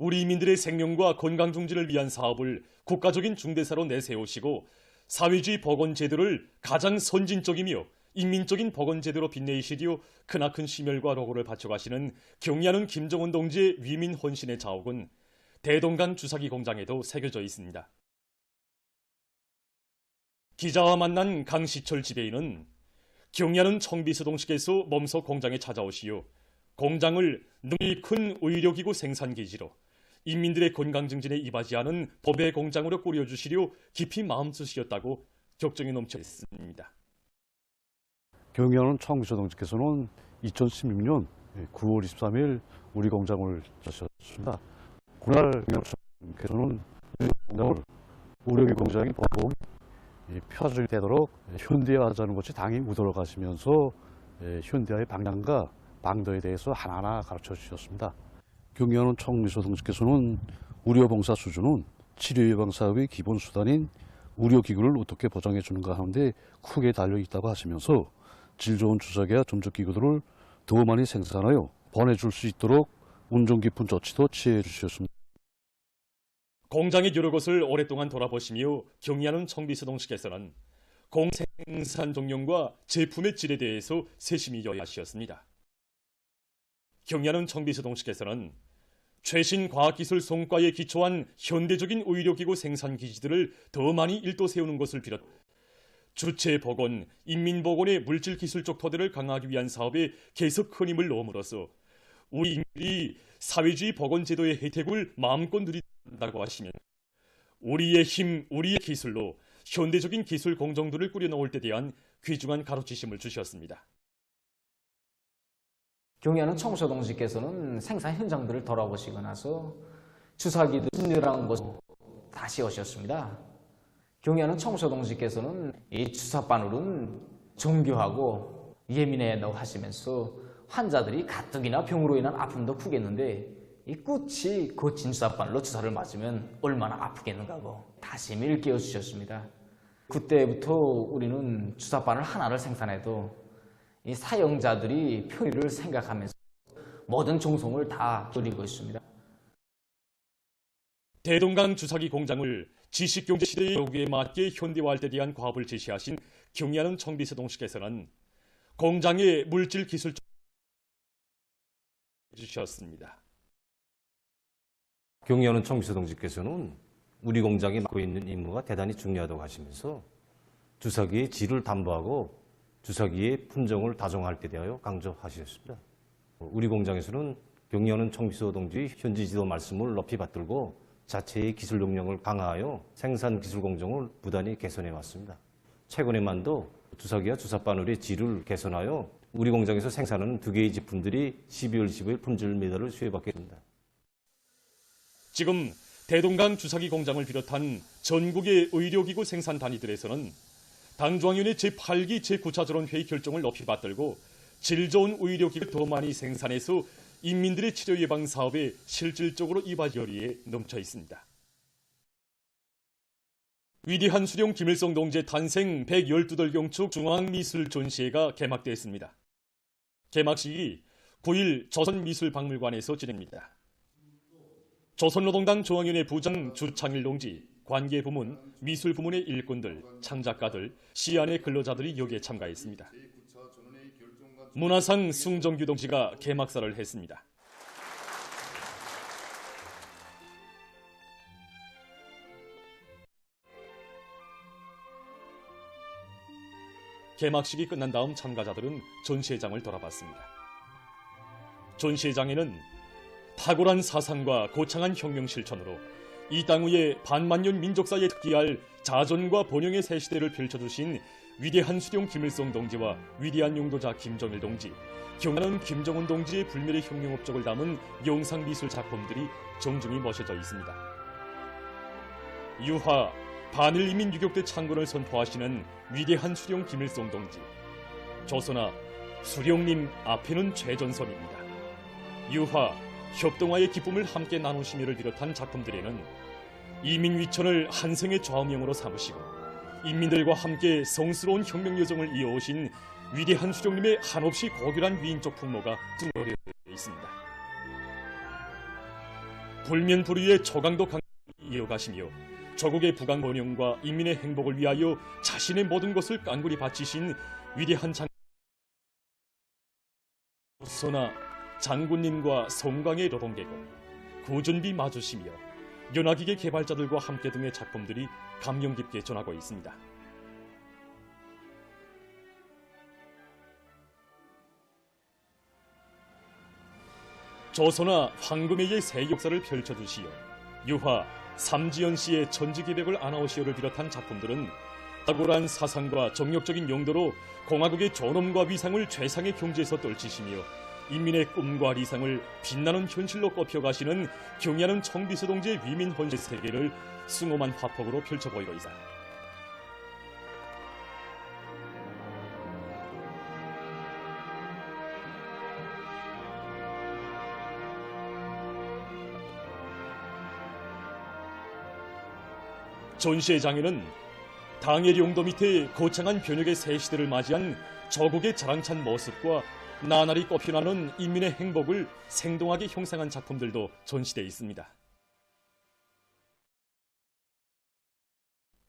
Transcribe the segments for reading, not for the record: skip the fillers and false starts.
우리 인민들의 생명과 건강 중지를 위한 사업을 국가적인 중대사로 내세우시고 사회주의 법원 제도를 가장 선진적이며 인민적인 법원 제도로 빛내시리오 크나큰 심혈과 노고를 바쳐가시는 경의하는 김정은 동지의 위민 헌신의 자옥은 대동강 주사기 공장에도 새겨져 있습니다. 기자와 만난 강시철 지배인은 경의하는 청비서동식에서 몸소 공장에 찾아오시어 공장을 능력이 큰 의료기구 생산기지로 인민들의 건강 증진에 이바지하는 법의 공장으로 꾸려주시려 깊이 마음 쓰시었다고 격정이 넘쳐 있습니다. 경의하는 청비서동지께서는 2016년 9월 23일 우리 공장을 여셨습니다. 그날 경의하는 공장을 의료기 공장인 법봉이 펴질 되도록 현대화하자는 것이 당이 우러러 가시면서 현대화의 방향과 방도에 대해서 하나하나 가르쳐 주셨습니다. 경의하는 청비서동지께서는 의료봉사 수준은 치료예방사업의 기본 수단인 의료기구를 어떻게 보장해 주는가 하는데 크게 달려있다고 하시면서 질 좋은 주사기와 점적기구들을 더 많이 생산하여 보내줄 수 있도록 운용 깊은 조치도 취해 주셨습니다. 공장의 여러 것을 오랫동안 돌아보시며 경의하는 청비서동식에서는 공생산 종량과 제품의 질에 대해서 세심히 여야하셨습니다. 경의하는 청비서동식에서는 최신 과학기술 성과에 기초한 현대적인 의료기구 생산 기지들을 더 많이 일도 세우는 것을 비롯 주체보건, 인민보건의 물질기술적 토대를 강화하기 위한 사업에 계속 큰 힘을 넣음으로써 우리 인민이 사회주의 보건제도의 혜택을 마음껏 누린다고 하시면 우리의 힘, 우리의 기술로 현대적인 기술 공정들을 꾸려놓을 때 대한 귀중한 가르치심을 주셨습니다. 경의하는 청비서동지께서는 생산 현장들을 돌아보시고 나서 주사기도 진열한 곳으로 다시 오셨습니다. 경의하는 청비서동지께서는 이 주사바늘은 정교하고 예민하다고 하시면서 환자들이 가뜩이나 병으로 인한 아픔도 크겠는데 이 끝이 거친 주사바늘로 주사를 맞으면 얼마나 아프겠는가고 다시 일깨워 주셨습니다. 그때부터 우리는 주사바늘 하나를 생산해도 이 사용자들이 편의를 생각하면서 모든 정성을 다 들이고 있습니다. 대동강 주사기 공장을 지식경제 시대의 요구에 맞게 현대화할 때 대한 과업을 제시하신 경의하는 청비서동식에서는 공장의 물질 기술 주셨습니다. 경의하는 청비서동지께서는 우리 공장이 맡고 있는 임무가 대단히 중요하다고 하시면서 주사기의 질을 담보하고 주사기의 품종을 다정할 때 대하여 강조하셨습니다. 우리 공장에서는 경의하는 청비서동지 현지 지도 말씀을 높이 받들고 자체의 기술 역량을 강화하여 생산 기술 공정을 부단히 개선해 왔습니다. 최근에만도 주사기와 주사바늘의 질을 개선하여 우리 공장에서 생산하는 2개의 제품들이 12월 15일 품질 메달을 수여받게 됩니다. 지금 대동강 주사기 공장을 비롯한 전국의 의료기구 생산 단위들에서는 당중앙위원회 제8기 제9차 전원회의 결정을 높이 받들고 질 좋은 의료기구를 더 많이 생산해서 인민들의 치료 예방 사업에 실질적으로 이바지 열의에 넘쳐 있습니다. 위대한 수령 김일성 동지의 탄생 112돌 경축 중앙미술 전시회가 개막됐습니다. 개막식이 9일 조선미술박물관에서 진행됩니다. 조선노동당 중앙위원회 부장 주창일 동지, 관계부문, 미술부문의 일꾼들, 창작가들, 시안의 근로자들이 여기에 참가했습니다. 문화상 숭정규 동지가 개막사를 했습니다. 개막식이 끝난 다음 참가자들은 전시회장을 돌아봤습니다. 전시회장에는 탁월한 사상과 고창한 혁명 실천으로 이 땅 위에 반만년 민족사에 특기할 자존과 번영의 새 시대를 펼쳐주신 위대한 수령 김일성 동지와 위대한 용도자 김정일 동지, 경의하는 김정은 동지의 불멸의 혁명 업적을 담은 영상미술 작품들이 정중히 모셔져 있습니다. 유화, 반일이민 유격대 창건을 선포하시는 위대한 수령 김일성 동지, 조선아, 수령님 앞에는 최전선입니다. 유화, 협동화의 기쁨을 함께 나누시며를 비롯한 작품들에는 이민위천을 한생의 좌우명으로 삼으시고 인민들과 함께 성스러운 혁명 여정을 이어오신 위대한 수령님의 한없이 고결한 위인적 풍모가 드러되어 있습니다. 불면불의의 저강도 강을 이어가시며 조국의 부강 번영과 인민의 행복을 위하여 자신의 모든 것을 깡그리 바치신 위대한 조선아 장군님과 송강의 노동계곡, 구준비 마주시며 연화기계 개발자들과 함께 등의 작품들이 감명 깊게 전하고 있습니다. 조선화 황금의 새 역사를 펼쳐주시어 유화, 삼지연 씨의 전지기백을 아나오시오를 비롯한 작품들은 탁월한 사상과 정력적인 용도로 공화국의 존엄과 위상을 최상의 경지에서 떨치시며 인민의 꿈과理想을 빛나는 현실로 꼽혀가시는 경의하는 청비서 동지의 위민 헌신 세계를 숭엄한 화폭으로 펼쳐 보이고 있다. 전시의 장에는 당의 용도 밑에 거창한 변혁의 새 시대를 맞이한 조국의 자랑찬 모습과 나날이 꽃피나는 인민의 행복을 생동하게 형상한 작품들도 전시되어 있습니다.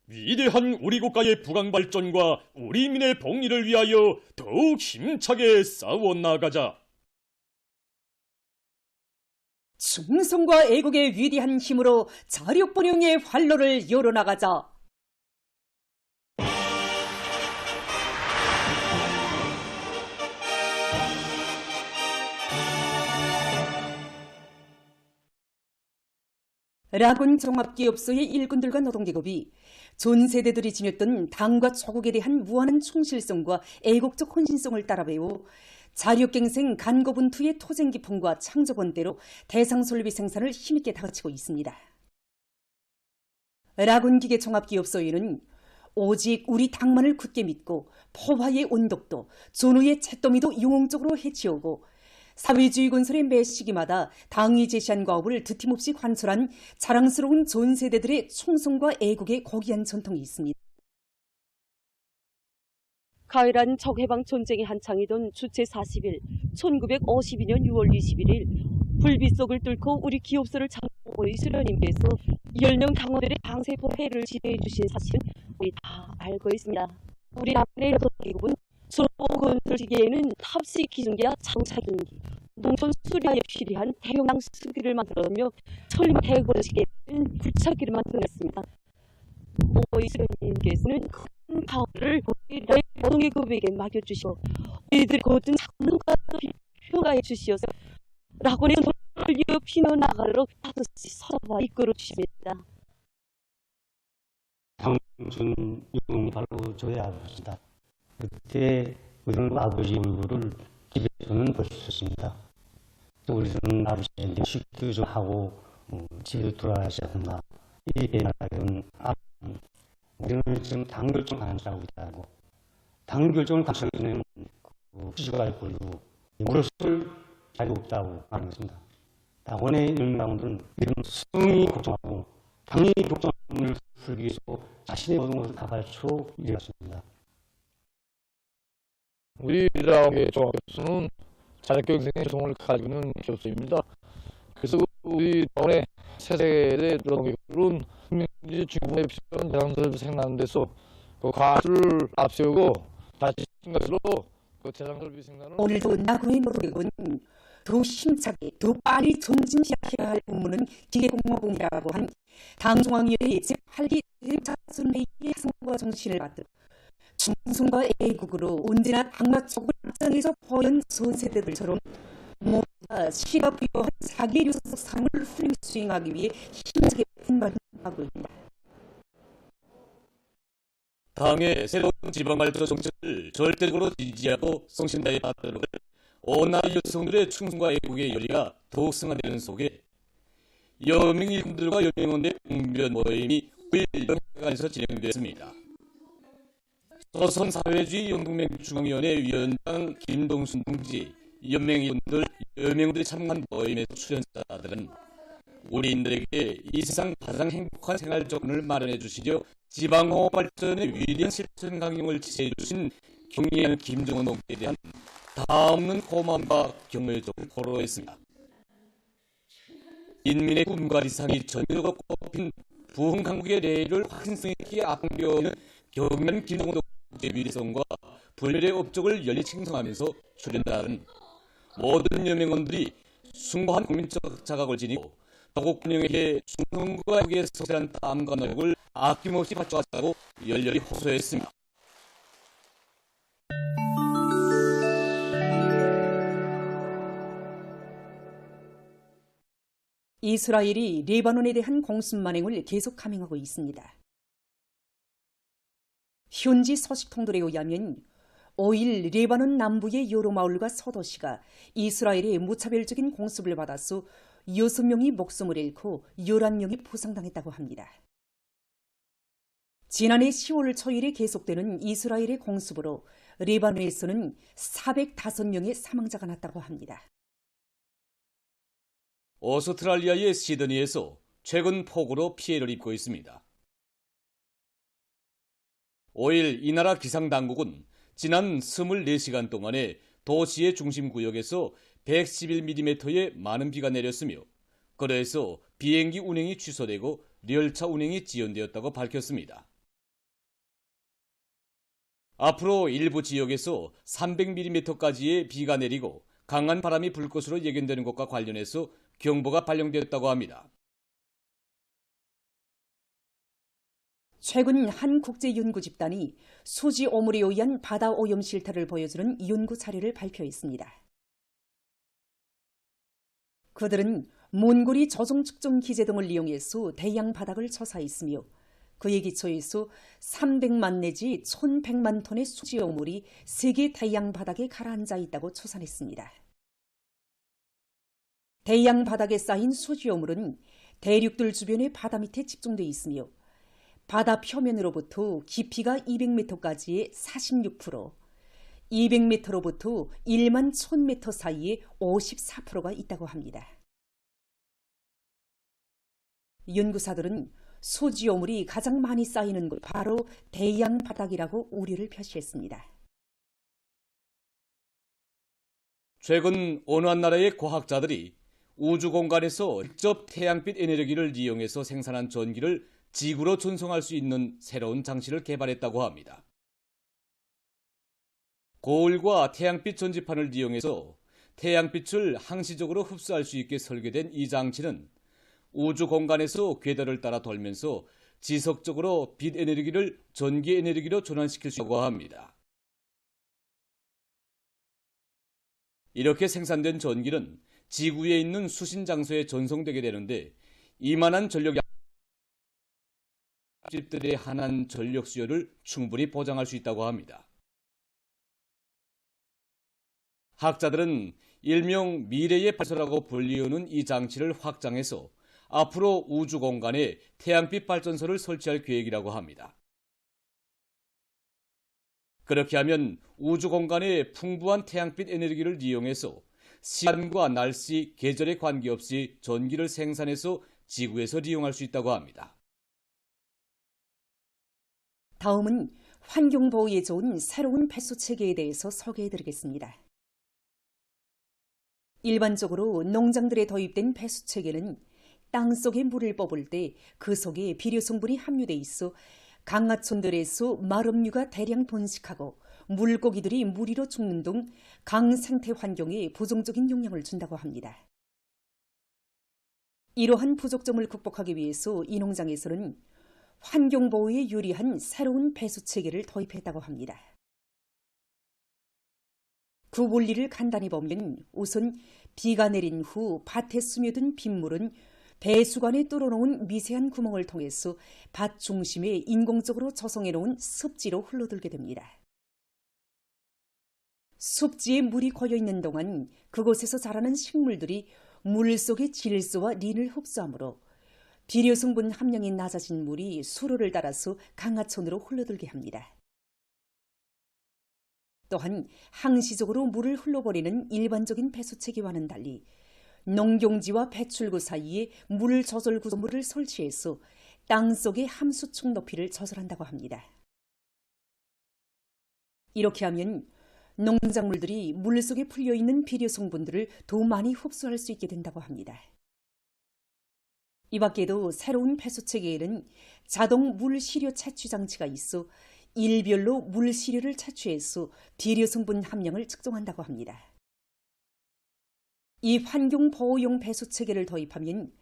위대한 우리 국가의 부강 발전과 우리 인민의 복리를 위하여 더욱 힘차게 싸워 나가자. 충성과 애국의 위대한 힘으로 자력번영의 활로를 열어나가자. 라군 종합기업소의 일꾼들과 노동계급이 전 세대들이 지녔던 당과 조국에 대한 무한한 충실성과 애국적 헌신성을 따라배워 자력갱생 간거분투의 토쟁기풍과 창조건대로 대상설비 생산을 힘있게 다그치고 있습니다. 라군기계 종합기업소에는 오직 우리 당만을 굳게 믿고 포화의 온덕도 존우의 채더미도 영웅적으로 해치우고 사회주의 건설의 매 시기마다 당이 제시한 과업을 드팀없이 관철한 자랑스러운 전 세대들의 충성과 애국의 고귀한 전통이 있습니다. 가열한 적해방 전쟁이 한창이던 주체 40일 1952년 6월 21일 불빛속을 뚫고 우리 기업소를 장보의 수련님께서 10명 당원들의 방세포 회를 지도해 주신 사실은 우리 다 알고 있습니다. 우리 남의 노동계급은 조건설 시기에는 탑식 기중기와 자동차 기중기, 농촌 수리하여 필요한 대용량 수기를 만들어며 천림 대거 시기에는 굴착기를 만들었습니다. 오이 수련님께서는 큰 파워를 우리 노동계급에게 맡겨주시고 우리들의 고든 작능가도 평가해 주시어서 라곤의 노를 이어 피어나가도록 따뜻이 서로와 이끌어 주십니다. 당신 이름이 바로 저의 아버지다. 그때 우리는 아버지 얼굴을 집에서는 볼 수 있었습니다. 또 우리는 아버지한테 식도 좀 하고 집에 돌아가셔야 한다. 이렇게 말하면 우리는 지금 당 결정 관찰하고 있다고. 당 결정을 관찰하는 수식을 보이고 무릇을 자리가 없다고 말하는 것입니다. 당원의 이런 사람들은 이런 승이 걱정하고 당이 걱정을 풀기 위해서 자신의 모든 것을 다 바쳐 일해왔습니다. 우리 라오의 종합교수는 자력경쟁의 조성을 가지고 있는 교수입니다. 그래서 우리 당원의 세세대 노동계급은 국민주의 중심의 필요한 대상설비 생산하는 데서 그 과수를 앞세우고 다시 친 것으로 그 대상설비 생산을 오늘도 나군의 노동계급은 더 힘차게 더 빨리 전진시켜야 할 업무는 기계공업공이라고 한 당중앙위의 제8기 대차순회의 성과 정신을 받듯 충성과 애국으로 언제나 당과 조국을 앞장에서 보연 전 세대들처럼 모두가 시가 부여한 자기의 유서적 삶을 훌륭히 수행하기 위해 힘차게 분발하고 있습니다. 당의 새로운 지방발전 정책을 절대적으로 지지하고 성신다에 따르는 온 나라 여성들의 충성과 애국의 열의가 더욱 승화되는 속에 여명 일꾼들과 여명원의 공변 모임이 9일 영해관에서 진행됐습니다. 조선사회주의 연구명 중앙위원회 위원장 김동순 동지, 연맹위원들, 여명들이 참가한 모임에서 출연자들은 우리인들에게 이 세상 가장 행복한 생활 조건을 마련해 주시려 지방공업 발전의 위대한 실천 강령을 지시해 주신 경의하는 김정은 동지에 대한 다없는 고마움과 경의를 포로했습니다. 인민의 꿈과理想이 전면으로 꼽힌 부흥 강국의 레일을 확신성 있게 앞당겨오는 경연 김동동의 위대성과 불멸의 업적을 열리 칭송하면서 수련단은 모든 여명원들이 숭고한 국민적 자각을 지니고 조국 운영에 충성과 여기에 성실한 땀과 노력을 아낌없이 바쳐왔다고 열렬히 호소했습니다. 이스라엘이 레바논에 대한 공습 만행을 계속 감행하고 있습니다. 현지 서식통들에 의하면 5일 레바논 남부의 여러 마을과 서도시가 이스라엘의 무차별적인 공습을 받아서 6명이 목숨을 잃고 11명이 부상당했다고 합니다. 지난해 10월 초일에 계속되는 이스라엘의 공습으로 레바논에서는 405명의 사망자가 났다고 합니다. 오스트랄리아의 시드니에서 최근 폭우로 피해를 입고 있습니다. 5일 이 나라 기상당국은 지난 24시간 동안에 도시의 중심구역에서 111mm의 많은 비가 내렸으며 그래서 비행기 운행이 취소되고 열차 운행이 지연되었다고 밝혔습니다. 앞으로 일부 지역에서 300mm까지의 비가 내리고 강한 바람이 불 것으로 예견되는 것과 관련해서 경보가 발령되었다고 합니다. 최근 한 국제연구집단이 수지 오물에 의한 바다 오염 실태를 보여주는 연구 자료를 발표했습니다. 그들은 몬고리 조종 측정 기제 등을 이용해서 대양 바닥을 조사했으며 그에 기초해서 300만 내지 1100만 톤의 수지 오물이 세계 대양 바닥에 가라앉아 있다고 추산했습니다. 대양 바닥에 쌓인 수지 오물은 대륙들 주변의 바다 밑에 집중되어 있으며 바다 표면으로부터 깊이가 200m까지의 46%, 200m로부터 1만 1000m 사이에 54%가 있다고 합니다. 연구사들은 수지 오물이 가장 많이 쌓이는 곳 바로 대양 바닥이라고 우려를 표시했습니다. 최근 어느 한 나라의 과학자들이 우주 공간에서 직접 태양빛 에너지를 이용해서 생산한 전기를 지구로 전송할 수 있는 새로운 장치를 개발했다고 합니다. 거울과 태양빛 전지판을 이용해서 태양빛을 항시적으로 흡수할 수 있게 설계된 이 장치는 우주 공간에서 궤도를 따라 돌면서 지속적으로 빛 에너지를 전기 에너지로 전환시킬 수 있다고 합니다. 이렇게 생산된 전기는 지구에 있는 수신 장소에 전송되게 되는데 이만한 전력 집들의 한한 전력 수요를 충분히 보장할 수 있다고 합니다. 학자들은 일명 미래의 발전소라고 불리우는 이 장치를 확장해서 앞으로 우주 공간에 태양빛 발전소를 설치할 계획이라고 합니다. 그렇게 하면 우주 공간에 풍부한 태양빛 에너지를 이용해서 시간과 날씨, 계절에 관계없이 전기를 생산해서 지구에서 이용할 수 있다고 합니다. 다음은 환경보호에 좋은 새로운 배수 체계에 대해서 소개해드리겠습니다. 일반적으로 농장들에 도입된 배수 체계는 땅속에 물을 뽑을 때 그 속에 비료 성분이 함유돼 있어 강하촌들에서 말업류가 대량 번식하고 물고기들이 물 위로 죽는 등 강 생태 환경에 부정적인 영향을 준다고 합니다. 이러한 부족점을 극복하기 위해서 이 농장에서는 환경보호에 유리한 새로운 배수 체계를 도입했다고 합니다. 그 원리를 간단히 보면 우선 비가 내린 후 밭에 스며든 빗물은 배수관에 뚫어놓은 미세한 구멍을 통해서 밭 중심에 인공적으로 조성해놓은 습지로 흘러들게 됩니다. 습지에 물이 고여있는 동안 그곳에서 자라는 식물들이 물속의 질소와 린을 흡수하므로 비료 성분 함량이 낮아진 물이 수로를 따라서 강하천으로 흘러들게 합니다. 또한 항시적으로 물을 흘러버리는 일반적인 배수체계와는 달리 농경지와 배출구 사이에 물 조절 구조물을 설치해서 땅속의 함수축 높이를 조절한다고 합니다. 이렇게 하면 농작물들이 물속에 풀려있는 비료 성분들을 더 많이 흡수할 수 있게 된다고 합니다. 이 밖에도 새로운 폐수 체계에는 자동 물 시료 채취 장치가 있어 일별로 물 시료를 채취해서 비료 성분 함량을 측정한다고 합니다. 이 환경 보호용 폐수 체계를 도입하면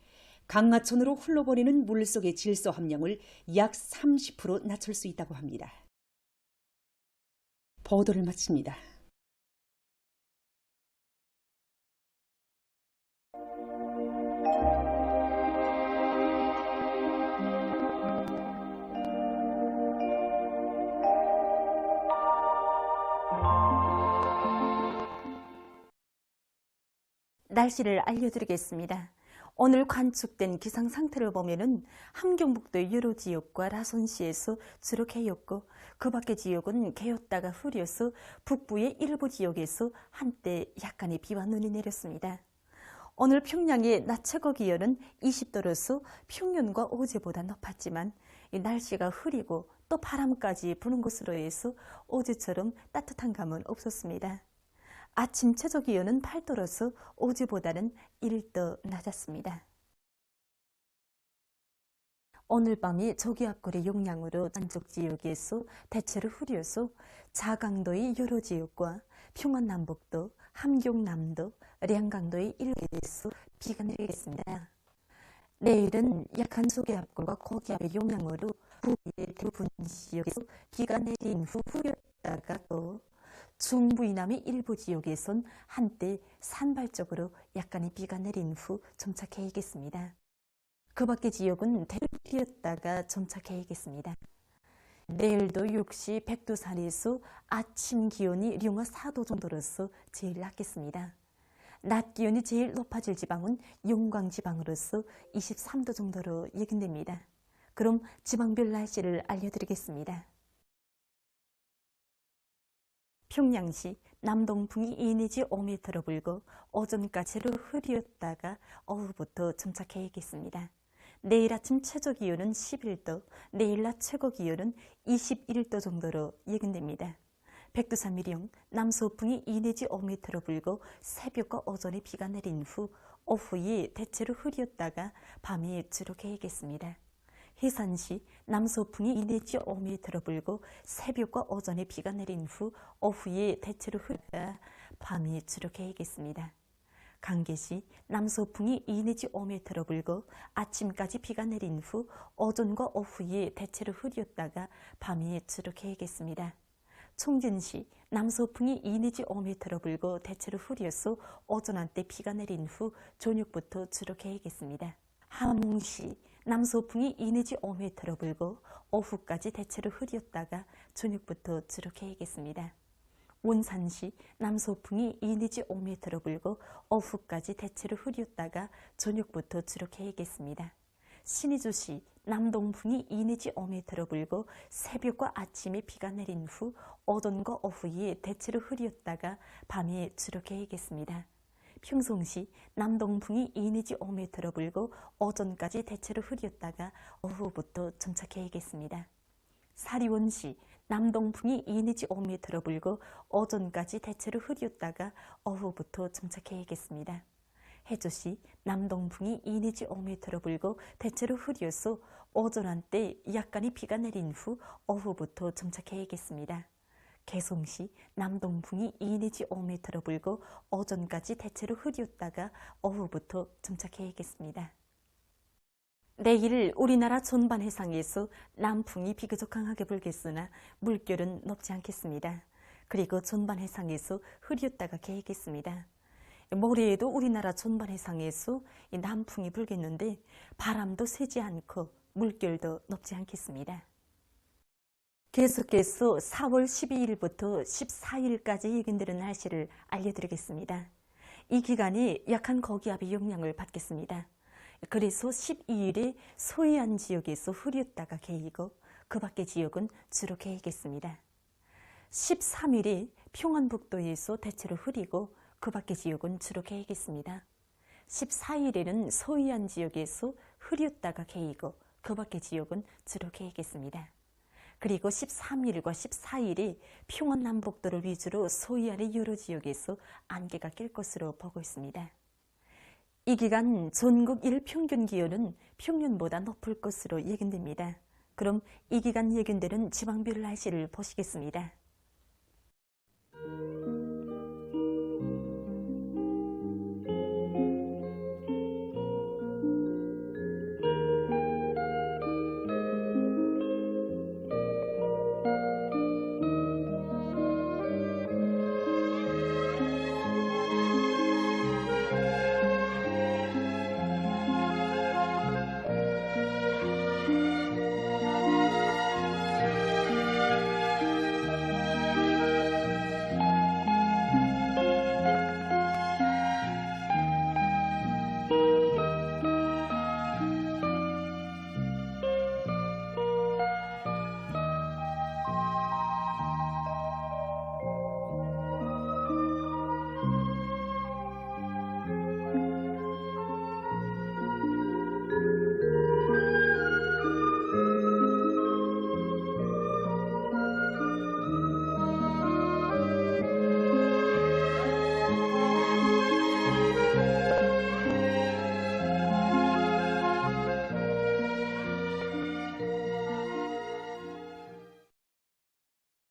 강하천으로 흘러버리는 물속의 질소 함량을 약 30% 낮출 수 있다고 합니다. 보도를 마칩니다. 날씨를 알려드리겠습니다. 오늘 관측된 기상 상태를 보면은 함경북도의 여러 지역과 라손시에서 주로 개였고 그 밖의 지역은 개었다가 흐려서 북부의 일부 지역에서 한때 약간의 비와 눈이 내렸습니다. 오늘 평양의 낮 최고 기온은 20도로서 평년과 어제보다 높았지만 이 날씨가 흐리고 또 바람까지 부는 것으로 해서 어제처럼 따뜻한 감은 없었습니다. 아침 최저 기온은 8도로서 어제보다는 1도 낮았습니다. 오늘 밤이 저기압골의 영향으로 남쪽 지역에서 대체로 흐려서 자강도의 여러 지역과 평안남북도, 함경남도, 량강도의 일부에서 비가 내리겠습니다. 내일은 약한 저기압골과 고기압의 영향으로 북의 대부분 지역에서 비가 내린 후 흐렸다가 또 중부 이남의 일부 지역에선 한때 산발적으로 약간의 비가 내린 후 점차 개이겠습니다. 그 밖의 지역은 대륙이었다가 점차 개이겠습니다. 내일도 역시 백두산에서 아침 기온이 영하 4도 정도로서 제일 낮겠습니다. 낮 기온이 제일 높아질 지방은 영광 지방으로서 23도 정도로 예견됩니다. 그럼 지방별 날씨를 알려드리겠습니다. 평양시 남동풍이 2 내지 5m로 불고 오전까지로 흐렸다가 오후부터 점차 개이겠습니다. 내일 아침 최저 기온은 11도, 내일 낮 최고 기온은 21도 정도로 예견됩니다. 백두산 미령 남서풍이 2 내지 5m로 불고 새벽과 오전에 비가 내린 후 오후에 대체로 흐렸다가 밤에 주로 개이겠습니다. 해산시 남서풍이 2 내지 5m로 불고 새벽과 오전에 비가 내린 후 오후에 대체로 흐르다 밤이 주로 개이겠습니다. 강계시 남서풍이 2 내지 5m로 불고 아침까지 비가 내린 후 오전과 오후에 대체로 흐렸다가 밤이 주로 개이겠습니다. 총진시 남서풍이 2 내지 5m로 불고 대체로 흐려서 오전 한때 비가 내린 후 저녁부터 주로 개이겠습니다. 함흥시 남서풍이 2 내지 5m로 불고 오후까지 대체로 흐렸다가 저녁부터 주로 개이겠습니다. 원산시 남서풍이 2 내지 5m로 불고 오후까지 대체로 흐렸다가 저녁부터 주로 개이겠습니다. 신의주시 남동풍이 2 내지 5m로 불고 새벽과 아침에 비가 내린 후 오전과 오후에 대체로 흐렸다가 밤에 주로 개이겠습니다. 평송시 남동풍이 2 내지 5m로 불고 오전까지 대체로 흐렸다가 오후부터 점차 개이겠습니다. 사리원시 남동풍이 2 내지 5m로 불고 오전까지 대체로 흐렸다가 오후부터 점차 개이겠습니다. 해주시 남동풍이 2 내지 5m로 불고 대체로 흐려서 오전 한때 약간의 비가 내린 후 오후부터 점차 개이겠습니다. 개송시 남동풍이 2 내지 5m로 불고 오전까지 대체로 흐렸다가 오후부터 점차 개이겠습니다. 내일 우리나라 전반 해상에서 남풍이 비교적 강하게 불겠으나 물결은 높지 않겠습니다. 그리고 전반 해상에서 흐렸다가 개이겠습니다. 모레에도 우리나라 전반 해상에서 남풍이 불겠는데 바람도 세지 않고 물결도 높지 않겠습니다. 계속해서 4월 12일부터 14일까지 예견되는 날씨를 알려드리겠습니다. 이 기간이 약한 고기압의 영향을 받겠습니다. 그래서 12일에 서해안 지역에서 흐렸다가 개이고 그 밖의 지역은 주로 개이겠습니다. 13일에 평안북도에서 대체로 흐리고 그 밖의 지역은 주로 개이겠습니다. 14일에는 서해안 지역에서 흐렸다가 개이고 그 밖의 지역은 주로 개이겠습니다. 그리고 13일과 14일에 평안남북도를 위주로 서해안의 여러 지역에서 안개가 낄 것으로 보고 있습니다. 이 기간 전국 일평균 기온은 평년보다 높을 것으로 예견됩니다. 그럼 이 기간 예견되는 지방별 날씨를 보시겠습니다.